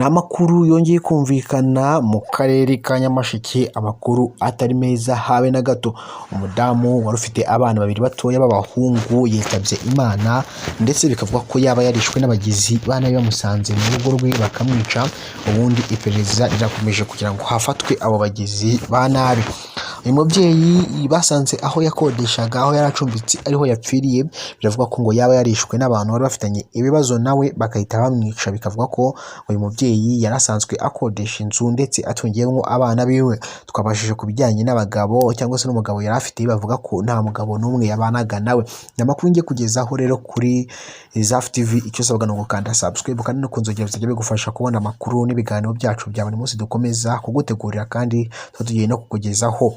Amakuru yongeye kumvikana mu karere ka Nyamasheke, amakuru atari meza habe na gato. Umudamu wari ufite abana babiri batoya b'abahungu yitabye Imana, ndetse bikavuga ko yaba yarishwe n'abagizi ba nabi bamusanze mu rugo rwe bakamwica. Ubundi iperereza rirakomeje kugira ngo hafatwe abo bagizi ba nabi. Uyu mubyeyi basanze aho yakodeshaga, aho yari acumbitse ariho yapfiriye. Biravuga ko ngo yaba yarishwe n'abantu bari bafitanye ibibazo nawe bagahita bamwica. Bikavuga ko uyu mubyeyi yari asanzwe akodesha inzu ndetse atungiyemo abana biwe. Twabashije ku bijyanye n'abagabo cyangwa se n'umugabo yari afite, bavuga ko nta mugabo n'umwe yabanaga nawe. Ni amakuru ngiye kugezaho rero kuri Zaf TV. Icyo usabwa ni ugukanda subscribe kandi no kunzogera bizajya bigufasha kubona amakuru n'ibiganiro byacu bya buri munsi dukomeza kugutegurira kandi tugiye no kukugezaho.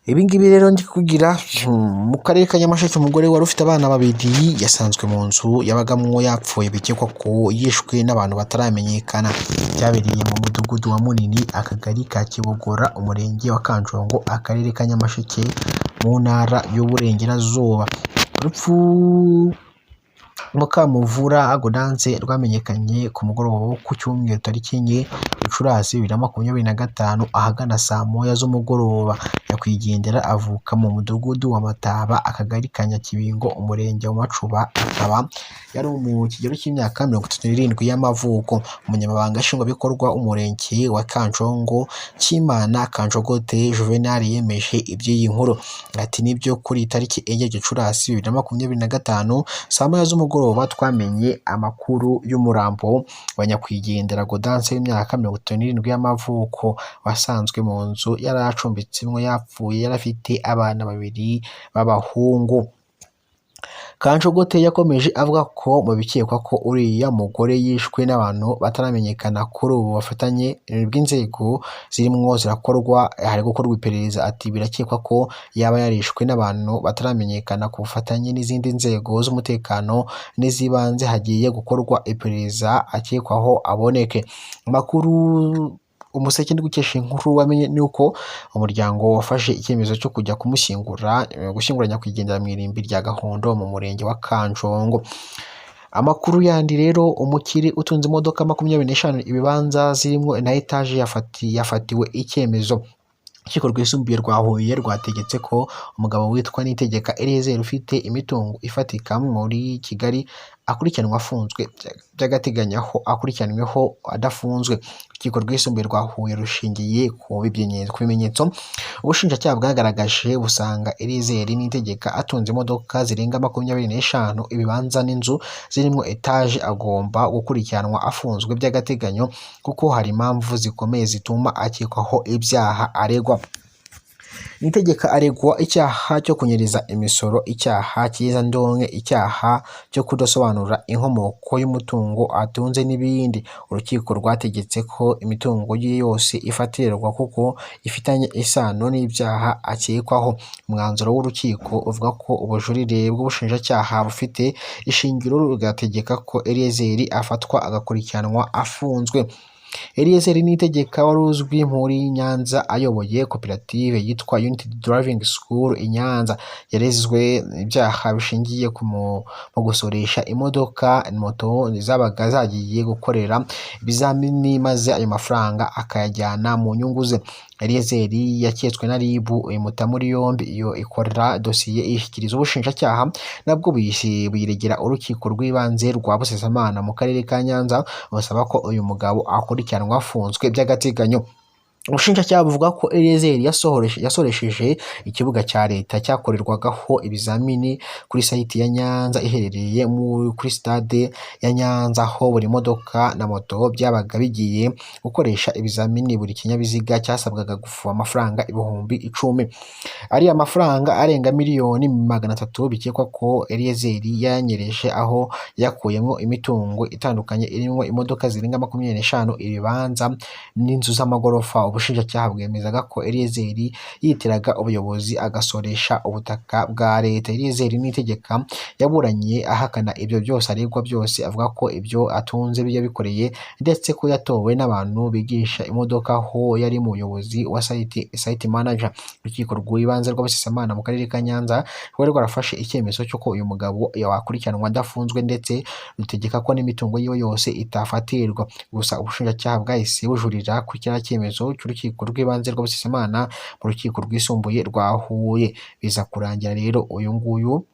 Ibi ngibi rero ndi kugira mu karere ka Nyamasheke, umugore wari ufite abana babiri yasanzwe mu nzu yabagamwo yapfuye, bikekwa ko yishwe n'abantu bataramenyekana. Byabereye mu mudugudu wa Munini, akagari ka Kibogora, umurenge wa Kanjongo, akarere ka Nyamasheke, mu ntara y'Uburengerazuba. Urupfu Mukamuvura Gaudence rwamenyekanye ku mugoroba wo ku cyumweru tariki 4 Gicurasi 2025 ahagana saa moya z'umugoroba. Nyakwigendera avuka mu mudugudu wa Mataba, akagari ka Nyakibingo, umurenge wa Macuba, akaba yari mu kigero cy'imyaka 37 y'amavuko. Umunyamabanga nshingwabikorwa umurenge wa Kanjongo Cyimana Kanjogote Juvenal yemeje iby'iyi nkuru. Ati nibyo kuri tariki 4 Gicurasi 2025 saa moya z'umugoroba twamenye amakuru y'umurambo wa nyakwigendera Gaudence w'imyaka 37 y'amavuko, wasanzwe mu nzu yari acumbitsemo yapfuye. Yari afite abana babiri b'abahungu. Kanjogote yakomeje avuga ko mu bikekwa ko uriya mugore yishwe n'abantu bataramenyekana kuri ubu bafatanye bw'inzego zirimo zirakorwa, hari gukorwa iperereza. Ati birakekwa ko yaba yarishwe n'abantu bataramenyekana ku bufatanye n'izindi nzego z'umutekano n'izibanze, hagiye gukorwa iperereza akekwaho aboneke. Amakuru Umuseke ndi gukesha inkuru wamenye ni uko umuryango wafashe icyemezo cyo kujya gushyingura nyakwigendera mu irimbi rya Gahondo mu murenge wa Kanjongo. Amakuru yandi rero, umukire utunze imodoka 25 ibibanza zirimo na etaje yafatiwe icyemezo. Urukiko rwisumbuye rwa Huye rwategetse ko umugabo witwa Niyitegeka Eliezer ufite imitungo ifatika muri Kigali akurikiranwa afunzwe by'agateganyo aho akurikiranyweho adafunzwe. Urukiko rwisumbuye rwa Huye rushingiye ku bimenyetso ubushinjacyaha bwagaragaje busanga Eliezer Niyitegeka atunze imodoka zirenga 25 ibibanza n'inzu zirimo etaje agomba gukurikiranwa afunzwe by'agateganyo kuko hari impamvu zikomeye zituma akekwaho ibyaha aregwa. Niyitegeka aregwa icyaha cyo kunyereza imisoro, icyaha cy'iyezandonke, icyaha cyo kudasobanura inkomoko y'umutungo atunze n'ibindi. Urukiko rwategetse ko imitungo ye yose ifatirwa kuko ifitanye isano n'ibyaha akekwaho. Umwanzuro w'urukiko uvuga ko ubujurire bw'ubushinjacyaha bufite ishingiro, rugategeka ko Eliezer afatwa agakurikiranwa afunzwe. Eliezer Niyitegeka wari uzwi muri Nyanza ayoboye koperative yitwa Unity Driving School i Nyanza, yarezwe ibyaha bishingiye mu gusoresha imodoka moto zabaga zagiye gukorera ibizamini maze ayo mafaranga akayajyana mu nyungu ze. Eliezer yaketswe na RIB imuta muri yombi, iyo ikorera dosiye ishyikiriza ubushinjacyaha nabwo buyiregera urukiko rw'ibanze rwa Busasamana mu karere ka Nyanza, basaba ko uyu mugabo akurikiranwa afunzwe by'agateganyo. Ubushinjacyaha buvuga ko Eliezer yasoresheje ikibuga cya leta cyakorerwagaho ibizamini kuri site ya Nyanza iherereye kuri stade ya Nyanza, aho buri modoka na moto byabaga bigiye gukoresha ibizamini. Buri kinyabiziga cyasabwaga gufuha amafaranga ibihumbi 10. Ari amafaranga arenga miliyoni 300 bikekwa ko Eliezer yanyereje, aho yakuyemo imitungo itandukanye irimo imodoka zirenga 25 ibibanza n'inzu z'amagorofa. ubushinjacyaha bwemezaga ko Eliezer yitiraga ubuyobozi agasoresha ubutaka bwa leta. Eliezer Niyitegeka yaburanye ahakana ibyo byose aregwa byose, avuga ko ibyo atunze yabikoreye ndetse ko yatowe n'abantu bigisha imodoka aho yari umuyobozi wa site manager. Urukiko rw'ibanze rwa Busasamana mu karere ka Nyanza rwari rwarafashe icyemezo cy'uko uyu mugabo yakurikiranwa adafunzwe ndetse rutegeka ko n'imitungo yiwe yose itafatirwa. Gusa ubushinjacyaha bwahise bujurira ku kiriya cyemezo cy'urukiko rw'ibanze rwa Busasamana mu rukiko rwisumbuye rwa Huye. Biza kurangira rero uyu nguyu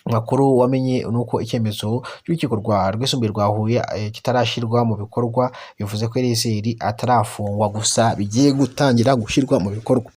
makuru wamenye nuko icyemezo cy'urukiko rwisumbuye rwa Huye kitarashyirwa mu bikorwa, bivuze ko Eliezer atarafungwa gusa bigiye gutangira gushyirwa mu bikorwa.